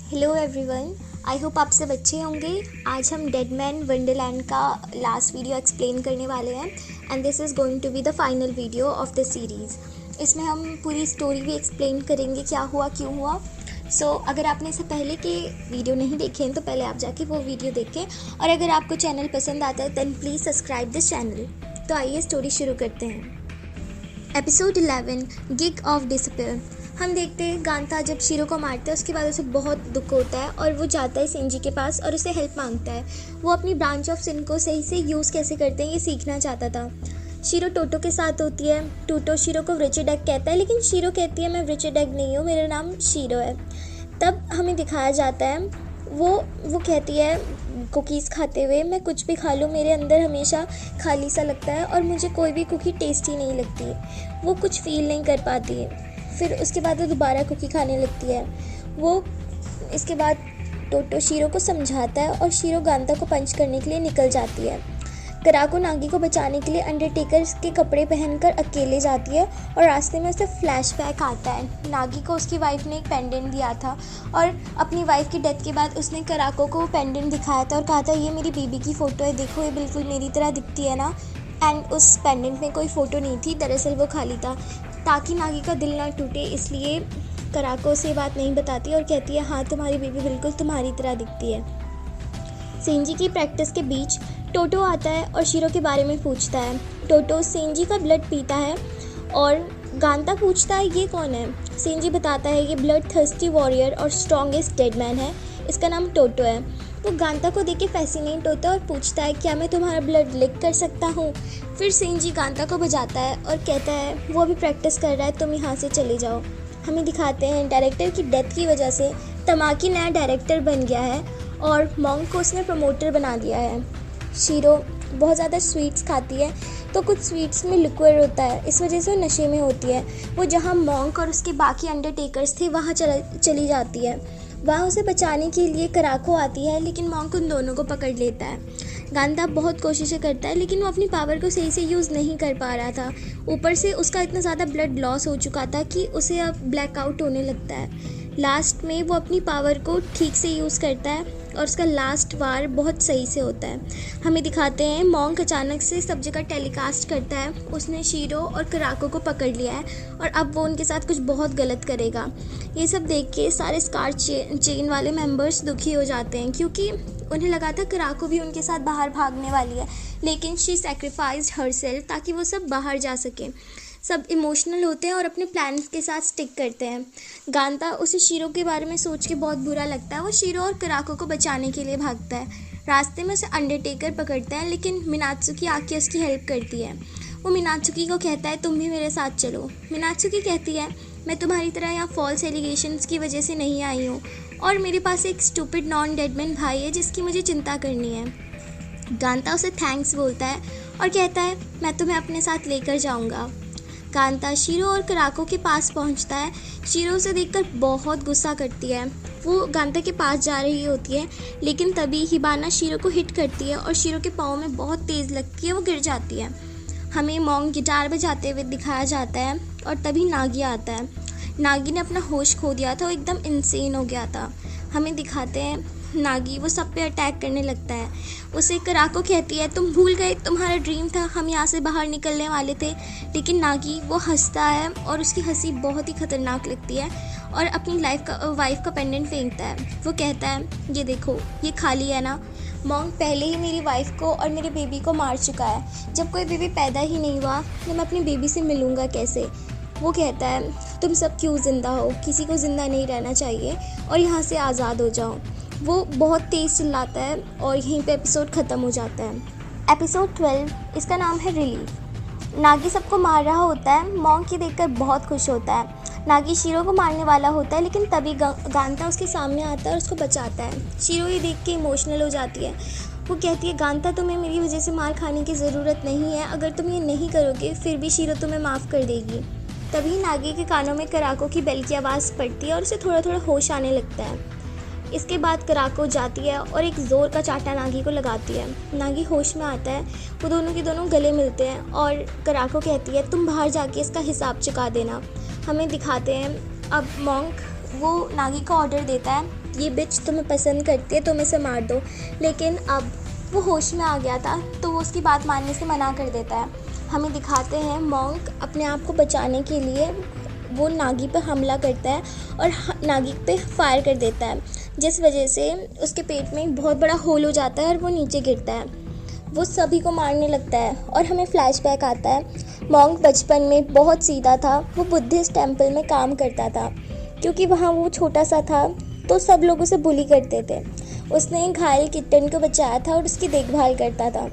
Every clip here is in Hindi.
हेलो एवरीवन, आई होप आप सब अच्छे होंगे। आज हम डेड मैन वंडरलैंड का लास्ट वीडियो एक्सप्लेन करने वाले हैं and this is going to be the final video of the series. इसमें हम पूरी स्टोरी भी एक्सप्लेन करेंगे, क्या हुआ क्यों हुआ। अगर आपने इससे पहले के वीडियो नहीं देखे हैं तो पहले आप जाके वो वीडियो देखें, और अगर आपको चैनल पसंद आता है then please subscribe this channel. तो आइए स्टोरी शुरू करते हैं। Episode 11, gig of disappear. हम देखते हैं गांता जब शीरो को मारता है उसके बाद उसे बहुत दुख होता है और वो जाता है सेंजी के पास और उसे हेल्प मांगता है। वो अपनी ब्रांच ऑफ सिन को सही से यूज़ कैसे करते हैं ये सीखना चाहता था। शीरो टोटो के साथ होती है। टोटो शीरो को रिचर्ड एग कहता है, लेकिन शीरो कहती है मैं रिचर्ड एग नहीं हूँ, मेरा नाम शीरो है। तब हमें दिखाया जाता है वो कहती है कुकीज़ खाते हुए, मैं कुछ भी खा लूँ मेरे अंदर हमेशा खाली सा लगता है और मुझे कोई भी कुकी टेस्टी नहीं लगती। वो कुछ फील नहीं कर पाती है। फिर उसके बाद वो दोबारा कुकी खाने लगती है। इसके बाद टोटो शीरो को समझाता है और शीरो गांता को पंच करने के लिए निकल जाती है। कराको नागी को बचाने के लिए अंडरटेकर के कपड़े पहनकर अकेले जाती है और रास्ते में उसे फ्लैशबैक आता है। नागी को उसकी वाइफ ने एक पेंडेंट दिया था और अपनी वाइफ की डेथ के बाद उसने कराको को पेंडेंट दिखाया था और कहा था ये मेरी बीबी की फ़ोटो है, देखो ये बिल्कुल मेरी तरह दिखती है ना। एंड उस पेंडेंट में कोई फ़ोटो नहीं थी, दरअसल वो खाली था। ताकि नागी का दिल ना टूटे इसलिए कराको से बात नहीं बताती और कहती है हाँ तुम्हारी बीबी बिल्कुल तुम्हारी तरह दिखती है। सेंजी की प्रैक्टिस के बीच टोटो आता है और शीरो के बारे में पूछता है। टोटो सेंजी का ब्लड पीता है और गांता पूछता है ये कौन है। सेंजी बताता है ये ब्लड थर्स्टी वॉरियर और स्ट्रॉन्गेस्ट डेड मैन है, इसका नाम टोटो है। वो गांता को देख के फैसिनेट होता है और पूछता है क्या मैं तुम्हारा ब्लड लिक कर सकता हूँ। फिर सेंजी गांता को बजाता है और कहता है वो अभी प्रैक्टिस कर रहा है, तुम यहाँ से चले जाओ। हमें दिखाते हैं डायरेक्टर की डेथ की वजह से तमाकी नया डायरेक्टर बन गया है और मॉन्क को उसने प्रमोटर बना दिया है। शीरो बहुत ज़्यादा स्वीट्स खाती है तो कुछ स्वीट्स में लिक्विड होता है, इस वजह से वो नशे में होती है। वो जहाँ मॉन्क और उसके बाकी अंडरटेकर्स थे वहाँ चली जाती है। वहाँ उसे बचाने के लिए कराको आती है, लेकिन मॉन्क उन दोनों को पकड़ लेता है। गांता बहुत कोशिशें करता है लेकिन वो अपनी पावर को सही से यूज़ नहीं कर पा रहा था। ऊपर से उसका इतना ज़्यादा ब्लड लॉस हो चुका था कि उसे अब ब्लैकआउट होने लगता है। लास्ट में वो अपनी पावर को ठीक से यूज़ करता है और उसका लास्ट वार बहुत सही से होता है। हमें दिखाते हैं मॉन्क अचानक से सब जगह टेलीकास्ट करता है, उसने शीरो और कराको को पकड़ लिया है और अब वो उनके साथ कुछ बहुत गलत करेगा। ये सब देख के सारे स्कार चेन वाले मेंबर्स दुखी हो जाते हैं क्योंकि उन्हें लगा था कराको भी उनके साथ बाहर भागने वाली है, लेकिन शी सैक्रिफाइस्ड हरसेल्फ ताकि वो सब बाहर जा सके। सब इमोशनल होते हैं और अपने प्लान्स के साथ स्टिक करते हैं। गांता उसे शीरो के बारे में सोच के बहुत बुरा लगता है। वो शीरो और कराको को बचाने के लिए भागता है। रास्ते में उसे अंडरटेकर पकड़ता है लेकिन मिनात्सुकी आके उसकी हेल्प करती है। वो मिनात्सुकी को कहता है तुम भी मेरे साथ चलो। मिनात्सुकी कहती है मैं तुम्हारी तरह यहाँ फॉल्स एलिगेशंस की वजह से नहीं आई हूँ और मेरे पास एक स्टूपिड नॉन डेडमैन भाई है जिसकी मुझे चिंता करनी है। गांता उसे थैंक्स बोलता है और कहता है मैं तुम्हें अपने साथ लेकर जाऊँगा। गांता शीरो और कराको के पास पहुंचता है। शीरो उसे देखकर बहुत गुस्सा करती है। वो गांता के पास जा रही होती है लेकिन तभी हिबाना शीरो को हिट करती है और शीरो के पाँव में बहुत तेज़ लगती है, वो गिर जाती है। हमें मॉन्क गिटार बजाते हुए दिखाया जाता है और तभी नागी आता है। नागी ने अपना होश खो दिया था, वो एकदम इंसेन हो गया था। हमें दिखाते हैं नागी वो सब पे अटैक करने लगता है। उसे कराको कहती है तुम भूल गए, तुम्हारा ड्रीम था, हम यहाँ से बाहर निकलने वाले थे। लेकिन नागी वो हंसता है और उसकी हंसी बहुत ही खतरनाक लगती है और अपनी वाइफ का पेंडेंट फेंकता है। वो कहता है ये देखो ये खाली है ना। मॉन्क पहले ही मेरी वाइफ को और मेरे बेबी को मार चुका है, जब कोई बेबी पैदा ही नहीं हुआ तो मैं अपनी बेबी से मिलूँगा कैसे। वो कहता है तुम सब क्यों ज़िंदा हो, किसी को ज़िंदा नहीं रहना चाहिए और यहाँ से आज़ाद हो जाओ। वो बहुत तेज़ चिल्लाता है और यहीं पे एपिसोड ख़त्म हो जाता है। एपिसोड 12, इसका नाम है रिलीफ। नागी सबको मार रहा होता है। मॉन्क ये देखकर बहुत खुश होता है। नागी शीरो को मारने वाला होता है लेकिन तभी गांता उसके सामने आता है और उसको बचाता है। शीरो ये देख के इमोशनल हो जाती है। वो कहती है गांता तुम्हें मेरी वजह से मार खाने की ज़रूरत नहीं है, अगर तुम ये नहीं करोगे फिर भी शीरो तुम्हें माफ़ कर देगी। तभी नागी के कानों में कराको की बेल की आवाज़ पड़ती है और उसे थोड़ा थोड़ा होश आने लगता है। इसके बाद कराको जाती है और एक ज़ोर का चाटा नागी को लगाती है। नागी होश में आता है। वो दोनों के दोनों गले मिलते हैं और कराको कहती है तुम बाहर जाके इसका हिसाब चुका देना। हमें दिखाते हैं अब मॉन्क वो नागी को ऑर्डर देता है, ये बिच तुम्हें पसंद करती है, तुम इसे मार दो। लेकिन अब वो होश में आ गया था तो वो उसकी बात मानने से मना कर देता है। हमें दिखाते हैं मॉन्क अपने आप को बचाने के लिए वो नागी पर हमला करता है और नागी पे फायर कर देता है, जिस वजह से उसके पेट में एक बहुत बड़ा होल हो जाता है और वो नीचे गिरता है। वो सभी को मारने लगता है और हमें फ्लैशबैक आता है। मॉन्क बचपन में बहुत सीधा था, वो बुद्धिस्ट टेम्पल में काम करता था। क्योंकि वहाँ वो छोटा सा था तो सब लोग उसे बुली करते थे। उसने घायल किटन को बचाया था और उसकी देखभाल करता था।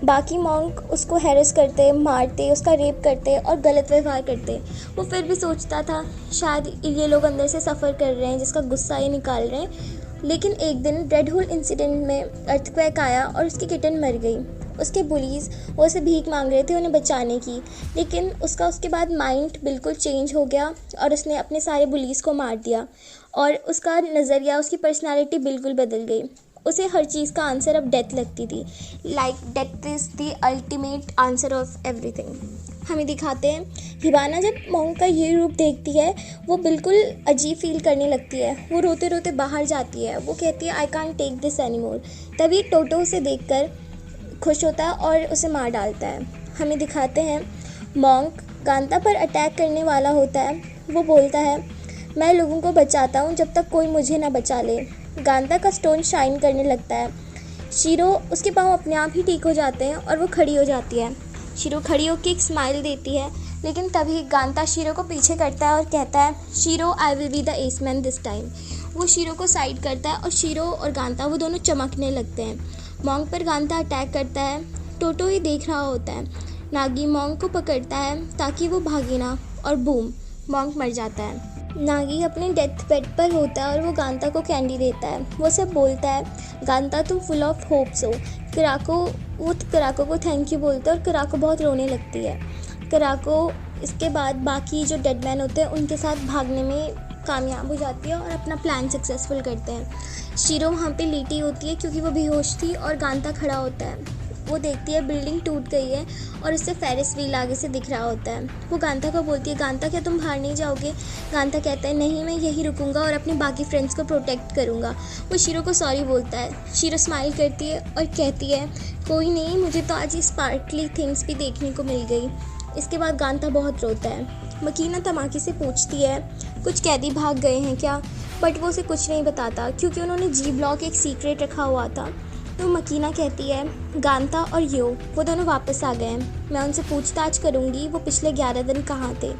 बाकी मॉन्क उसको हैरेस करते, मारते, उसका रेप करते और गलत व्यवहार करते। वो फिर भी सोचता था शायद ये लोग अंदर से सफ़र कर रहे हैं, जिसका गुस्सा ये निकाल रहे हैं। लेकिन एक दिन रेड होल इंसिडेंट में अर्थक्वेक आया और उसकी किटन मर गई। उसके बुलीज़ वो उसे भीख मांग रहे थे उन्हें बचाने की, लेकिन उसके बाद माइंड बिल्कुल चेंज हो गया और उसने अपने सारे बुलीज़ को मार दिया और उसका नज़रिया, उसकी पर्सनालिटी बिल्कुल बदल गई। उसे हर चीज़ का आंसर अब डेथ लगती थी। Like death is the ultimate answer of everything. हमें दिखाते हैं हिबाना जब मॉन्क का ये रूप देखती है वो बिल्कुल अजीब फील करने लगती है। वो रोते रोते बाहर जाती है। वो कहती है I can't take this anymore. तभी टोटो उसे देखकर खुश होता है और उसे मार डालता है। हमें दिखाते हैं मॉन्क गांता पर अटैक करने वाला होता है। वो बोलता है मैं लोगों को बचाता हूँ जब तक कोई मुझे ना बचा ले। गांता का स्टोन शाइन करने लगता है। शीरो, उसके पाँव अपने आप ही ठीक हो जाते हैं और वो खड़ी हो जाती है। शीरो खड़ी होकर एक स्माइल देती है, लेकिन तभी गांता शीरो को पीछे करता है और कहता है shero I will be the S man this time. वो शीरो को साइड करता है और शीरो और गांता वो दोनों चमकने लगते हैं। मॉन्क पर गांता अटैक करता है। टोटो ही देख रहा होता है। नागी मॉन्क को पकड़ता है ताकि वो भागे ना और बूम, मॉन्क मर जाता है। नागी अपने डेथ बेड पर होता है और वो गांता को कैंडी देता है। वो सब बोलता है गांता तुम फुल ऑफ होप्स हो। वो कराको को थैंक यू बोलता है और कराको बहुत रोने लगती है। कराको इसके बाद बाकी जो डेड मैन होते हैं उनके साथ भागने में कामयाब हो जाती है और अपना प्लान सक्सेसफुल करते हैं। शीरो वहाँ पे लेटी होती है क्योंकि वो बेहोश थी और गांता खड़ा होता है। वो देखती है बिल्डिंग टूट गई है और उससे फेरिस व्हील आगे से दिख रहा होता है। वो गांता को बोलती है गांता क्या तुम बाहर नहीं जाओगे? गांता कहता है नहीं, मैं यहीं रुकूंगा और अपने बाकी फ्रेंड्स को प्रोटेक्ट करूंगा। वो शीरो को सॉरी बोलता है। शीरो स्माइल करती है और कहती है कोई नहीं, मुझे तो आज ये स्पार्कली थिंग्स भी देखने को मिल गई। इसके बाद गांता बहुत रोता है। मकीना तमाकी से पूछती है कुछ कैदी भाग गए हैं क्या, बट वो उसे कुछ नहीं बताता क्योंकि उन्होंने जी ब्लॉक एक सीक्रेट रखा हुआ था। तो मकीना कहती है गांता और यो वो दोनों वापस आ गए हैं, मैं उनसे पूछताछ करूंगी वो पिछले 11 दिन कहाँ थे।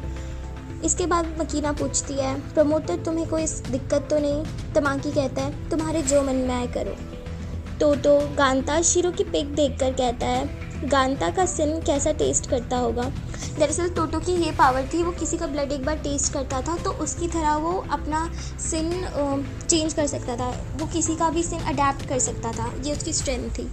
इसके बाद मकीना पूछती है प्रमोटर तुम्हें कोई दिक्कत तो नहीं? तमाकी कहता है तुम्हारे जो मन में आए करो। टोटो गांता शीरो की पिक देखकर कहता है गांता का सिन कैसा टेस्ट करता होगा। दरअसल टोटो की ये पावर थी, वो किसी का ब्लड एक बार टेस्ट करता था तो उसकी तरह वो अपना सिन चेंज कर सकता था, वो किसी का भी सिन अडेप्ट कर सकता था, ये उसकी स्ट्रेंथ थी।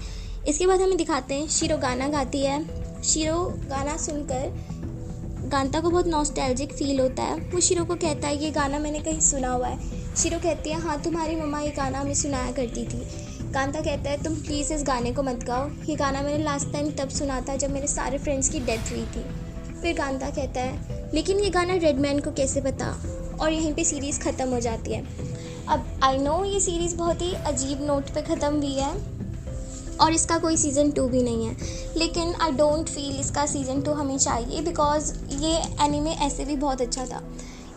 इसके बाद हमें दिखाते हैं शीरो गाना गाती है। शीरो गाना सुनकर गांता को बहुत नॉस्टैल्जिक फील होता है। वो शीरो को कहता है ये गाना मैंने कहीं सुना हुआ है। शीरो कहती है हाँ तुम्हारी मम्मा ये गाना हमें सुनाया करती थी। गांता कहता है तुम प्लीज़ इस गाने को मत गाओ, ये गाना मैंने लास्ट टाइम तब सुना था जब मेरे सारे फ्रेंड्स की डेथ हुई थी। फिर गांता कहता है लेकिन ये गाना रेडमैन को कैसे पता, और यहीं पे सीरीज़ ख़त्म हो जाती है। अब आई नो ये सीरीज़ बहुत ही अजीब नोट पे ख़त्म हुई है और इसका कोई सीज़न 2 भी नहीं है, लेकिन आई डोंट फील इसका सीज़न 2 हमें चाहिए बिकॉज ये एनीमे ऐसे भी बहुत अच्छा था।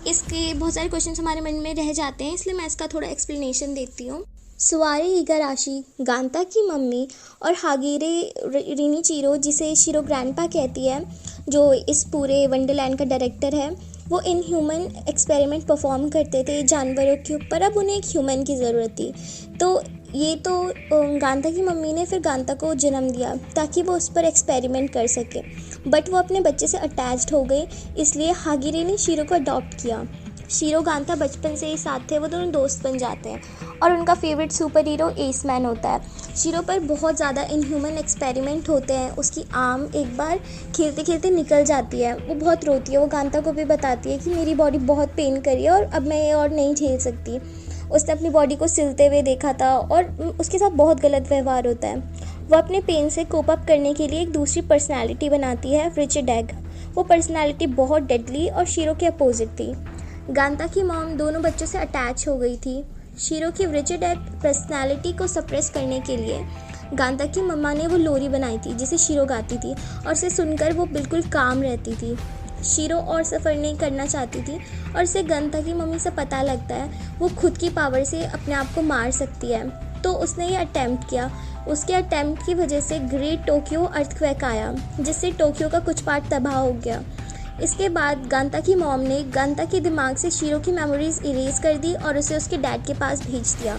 इसके बहुत सारे क्वेश्चन हमारे मन में रह जाते हैं, इसलिए मैं इसका थोड़ा एक्सप्लेनेशन देती हूँ। सुवारी हिगाराशी गांता की मम्मी और हागिरे रिनीचिरो, जिसे शीरो ग्रैंडपा कहती है, जो इस पूरे वंडरलैंड का डायरेक्टर है, वो इन ह्यूमन एक्सपेरिमेंट परफॉर्म करते थे जानवरों के ऊपर। अब उन्हें एक ह्यूमन की ज़रूरत थी, तो ये तो गांता की मम्मी ने फिर गांता को जन्म दिया ताकि वो उस पर एक्सपेरिमेंट कर सके, बट वो अपने बच्चे से अटैच्ड हो गई, इसलिए हागिरे ने शीरो को अडॉप्ट किया। शीरो गांता बचपन से ही साथ थे, वो दोनों दोस्त बन जाते हैं और उनका favourite super hero S man होता है। शीरो पर बहुत ज़्यादा इनह्यूमन एक्सपेरिमेंट होते हैं। उसकी आर्म एक बार खेलते खेलते निकल जाती है, वो बहुत रोती है। वो गांता को भी बताती है कि मेरी बॉडी बहुत पेन करी है और अब मैं ये और नहीं झेल सकती। उसने अपनी बॉडी को सिलते हुए देखा था और उसके साथ बहुत गलत व्यवहार होता है। वो अपने पेन से कोप अप करने के लिए एक दूसरी पर्सनैलिटी बनाती है, रिचर्ड एग। वो पर्सनैलिटी बहुत डेडली और शीरो के अपोजिट थी। गांता की मॉम दोनों बच्चों से अटैच हो गई थी। शीरो की रिजिड पर्सनैलिटी को सप्रेस करने के लिए गांता की मम्मा ने वो लोरी बनाई थी जिसे शीरो गाती थी, और उसे सुनकर वो बिल्कुल काम रहती थी। शीरो और सफ़र नहीं करना चाहती थी, और उसे गांता की मम्मी से पता लगता है वो खुद की पावर से अपने आप को मार सकती है, तो उसने ये अटैम्प्ट किया। उसके अटैम्प्ट की वजह से ग्रेट टोक्यो अर्थक्वेक आया, जिससे टोक्यो का कुछ पार्ट तबाह हो गया। इसके बाद गांता की मॉम ने गांता के दिमाग से शीरो की मेमोरीज इरेज कर दी और उसे उसके डैड के पास भेज दिया।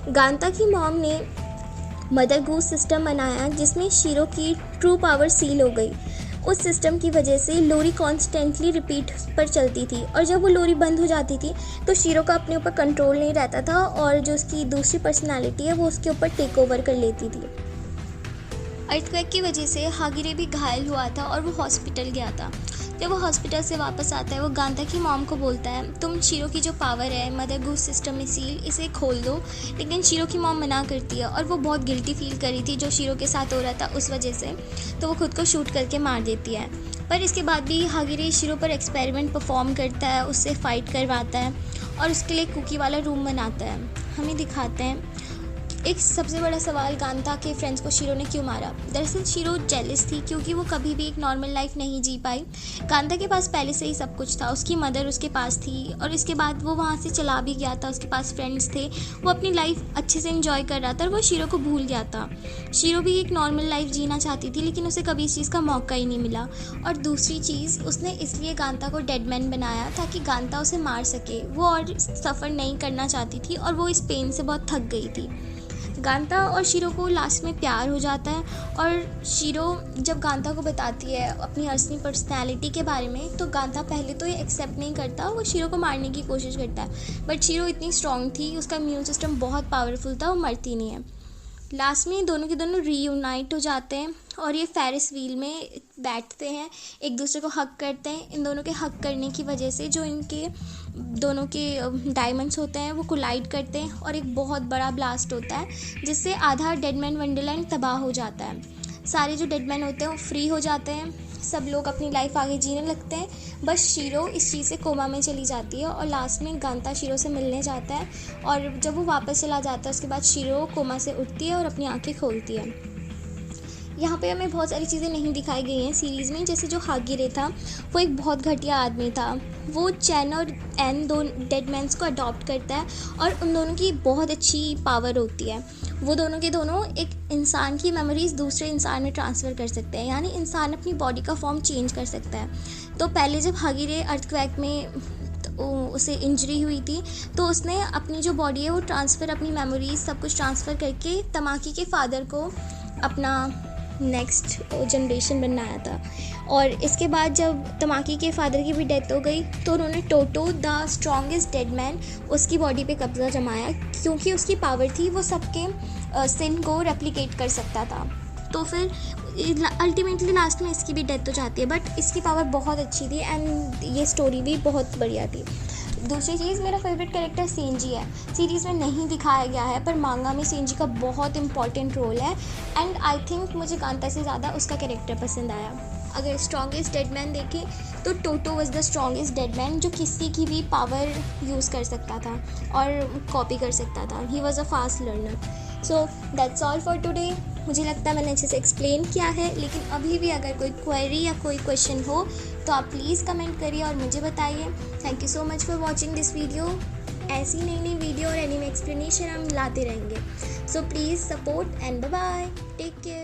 गांता की मॉम ने मदर गूस सिस्टम बनाया जिसमें शीरो की ट्रू पावर सील हो गई। उस सिस्टम की वजह से लोरी कॉन्स्टेंटली रिपीट पर चलती थी, और जब वो लोरी बंद हो जाती थी तो शीरो का अपने ऊपर कंट्रोल नहीं रहता था, और जो उसकी दूसरी पर्सनालिटी है वो उसके ऊपर टेक ओवर कर लेती थी। अर्थक्वेक की वजह से हागिरे भी घायल हुआ था और वो हॉस्पिटल गया था। जब वो हॉस्पिटल से वापस आता है, वो गांता की मॉम को बोलता है तुम शीरो की जो पावर है मदर गूस सिस्टम में सील, इसे खोल दो। लेकिन शीरो की मॉम मना करती है, और वो बहुत गिल्टी फील कर रही थी जो शीरो के साथ हो रहा था उस वजह से, तो वो खुद को शूट करके मार देती है। पर इसके बाद भी हागिरे शीरो पर एक्सपेरिमेंट परफॉर्म करता है, उससे फाइट करवाता है और उसके लिए कुकी वाला रूम बनाता है। हमें दिखाते हैं एक सबसे बड़ा सवाल, गांता के फ्रेंड्स को शीरो ने क्यों मारा। दरअसल शीरो जेलस थी क्योंकि वो कभी भी एक नॉर्मल लाइफ नहीं जी पाई। गांता के पास पहले से ही सब कुछ था, उसकी मदर उसके पास थी, और इसके बाद वो वहाँ से चला भी गया था, उसके पास फ्रेंड्स थे, वो अपनी लाइफ अच्छे से एंजॉय कर रहा था, और वो शीरो को भूल गया था। शीरो भी एक नॉर्मल लाइफ जीना चाहती थी, लेकिन उसे कभी इस चीज़ का मौका ही नहीं मिला। और दूसरी चीज़, उसने इसलिए गांता को डेड मैन बनाया ताकि गांता उसे मार सके। वो और सफ़र नहीं करना चाहती थी, और वो इस पेन से बहुत थक गई थी। गांता और शीरो को लास्ट में प्यार हो जाता है, और शीरो जब गांता को बताती है अपनी असली पर्सनैलिटी के बारे में, तो गांता पहले तो ये एक्सेप्ट नहीं करता, वो शीरो को मारने की कोशिश करता है। बट शीरो इतनी स्ट्रॉन्ग थी, उसका इम्यून सिस्टम बहुत पावरफुल था, वो मरती नहीं है। लास्ट में दोनों के दोनों रीयूनाइट हो जाते हैं, और ये फेरिस व्हील में बैठते हैं, एक दूसरे को हक करते हैं। इन दोनों के हक करने की वजह से जो इनके दोनों के डायमंड्स होते हैं वो कोलाइड करते हैं, और एक बहुत बड़ा ब्लास्ट होता है जिससे आधा डेडमैन वंडरलैंड तबाह हो जाता है। सारे जो डेडमैन होते हैं वो फ्री हो जाते हैं, सब लोग अपनी लाइफ आगे जीने लगते हैं। बस शीरो इस चीज़ से कोमा में चली जाती है, और लास्ट में गांता शीरो से मिलने जाता है, और जब वो वापस चला जाता है उसके बाद शीरो कोमा से उठती है और अपनी आंखें खोलती है। यहाँ पे हमें बहुत सारी चीज़ें नहीं दिखाई गई हैं सीरीज़ में, जैसे जो हागिरे था वो एक बहुत घटिया आदमी था। वो चैन और एन दो डेडमैन्स को अडॉप्ट करता है, और उन दोनों की बहुत अच्छी पावर होती है। वो दोनों के दोनों एक इंसान की मेमोरीज़ दूसरे इंसान में ट्रांसफ़र कर सकते हैं, यानी इंसान अपनी बॉडी का फॉर्म चेंज कर सकता है। तो पहले जब हागिरे अर्थक्वेक में उसे इंजरी हुई थी, तो उसने अपनी जो बॉडी है वो ट्रांसफ़र, अपनी मेमोरीज सब कुछ ट्रांसफ़र करके तमाकी के फादर को अपना नेक्स्ट जनरेशन बनाया था। और इसके बाद जब तमाकी के फादर की भी डेथ हो गई, तो उन्होंने टोटो द स्ट्रॉन्गेस्ट डेड मैन उसकी बॉडी पे कब्जा जमाया, क्योंकि उसकी पावर थी वो सबके सिन को रेप्लिकेट कर सकता था। तो फिर अल्टीमेटली लास्ट में इसकी भी डेथ हो जाती है, बट इसकी पावर बहुत अच्छी थी, एंड ये स्टोरी भी बहुत बढ़िया थी। दूसरी चीज़, मेरा फेवरेट कैरेक्टर सेंजी है। सीरीज़ में नहीं दिखाया गया है, पर मांगा में सेंजी का बहुत इंपॉर्टेंट रोल है, एंड आई थिंक मुझे गांता से ज़्यादा उसका कैरेक्टर पसंद आया। अगर स्ट्रॉन्गेस्ट डेडमैन देखें तो Toto was the strongest dead man, जो किसी की भी पावर यूज़ कर सकता था और कॉपी कर सकता था। He was a fast learner. So that's all for today. मुझे लगता है मैंने अच्छे से एक्सप्लेन किया है, लेकिन अभी भी अगर कोई क्वेरी या कोई क्वेश्चन हो तो आप प्लीज़ कमेंट करिए और मुझे बताइए। Thank you so much for watching this video. ऐसी नई नई वीडियो और एनीमे एक्सप्लेनेशन हम लाते रहेंगे। So please support and bye bye, take care.